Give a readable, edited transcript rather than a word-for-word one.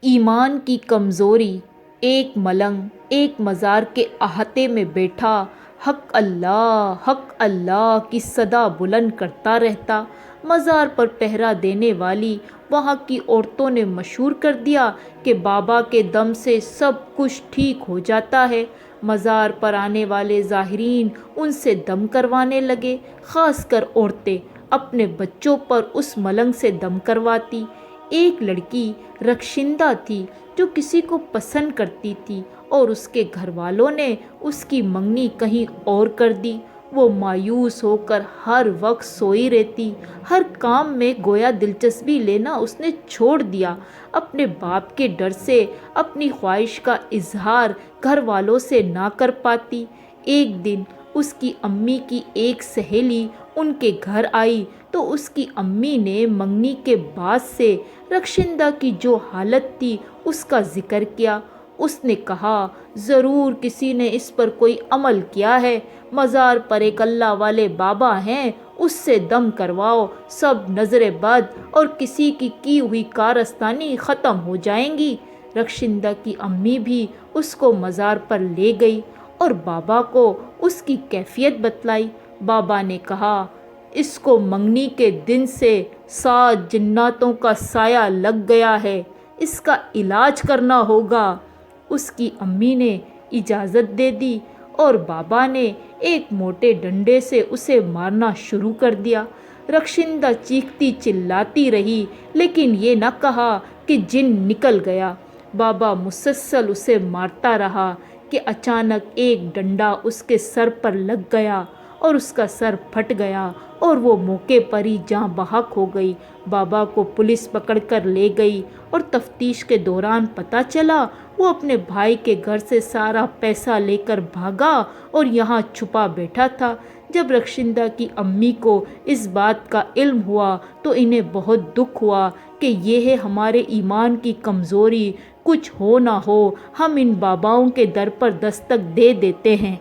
ایمان کی کمزوری۔ ایک ملنگ ایک مزار کے احاطے میں بیٹھا حق اللہ کی صدا بلند کرتا رہتا۔ مزار پر پہرا دینے والی وہاں کی عورتوں نے مشہور کر دیا کہ بابا کے دم سے سب کچھ ٹھیک ہو جاتا ہے۔ مزار پر آنے والے زائرین ان سے دم کروانے لگے، خاص کر عورتیں اپنے بچوں پر اس ملنگ سے دم کرواتی۔ ایک لڑکی رخشندہ تھی جو کسی کو پسند کرتی تھی اور اس کے گھر والوں نے اس کی منگنی کہیں اور کر دی۔ وہ مایوس ہو کر ہر وقت سوئی رہتی، ہر کام میں گویا دلچسپی لینا اس نے چھوڑ دیا۔ اپنے باپ کے ڈر سے اپنی خواہش کا اظہار گھر والوں سے نہ کر پاتی۔ ایک دن اس کی امی کی ایک سہیلی ان کے گھر آئی تو اس کی امی نے منگنی کے بعد سے رخشندہ کی جو حالت تھی اس کا ذکر کیا۔ اس نے کہا، ضرور کسی نے اس پر کوئی عمل کیا ہے۔ مزار پر ایک اللہ والے بابا ہیں، اس سے دم کرواؤ، سب نظر بد اور کسی کی ہوئی کارستانی ختم ہو جائیں گی۔ رخشندہ کی امی بھی اس کو مزار پر لے گئی اور بابا کو اس کی کیفیت بتلائی۔ بابا نے کہا، اس کو منگنی کے دن سے 7 جناتوں کا سایہ لگ گیا ہے، اس کا علاج کرنا ہوگا۔ اس کی امی نے اجازت دے دی اور بابا نے ایک موٹے ڈنڈے سے اسے مارنا شروع کر دیا۔ رخشندہ چیختی چلاتی رہی لیکن یہ نہ کہا کہ جن نکل گیا۔ بابا مسلسل اسے مارتا رہا کہ اچانک ایک ڈنڈا اس کے سر پر لگ گیا اور اس کا سر پھٹ گیا اور وہ موقع پر ہی جاں بحق ہو گئی۔ بابا کو پولیس پکڑ کر لے گئی اور تفتیش کے دوران پتہ چلا وہ اپنے بھائی کے گھر سے سارا پیسہ لے کر بھاگا اور یہاں چھپا بیٹھا تھا۔ جب رخشندہ کی امی کو اس بات کا علم ہوا تو انہیں بہت دکھ ہوا کہ یہ ہے ہمارے ایمان کی کمزوری، کچھ ہو نہ ہو ہم ان باباؤں کے در پر دستک دے دیتے ہیں۔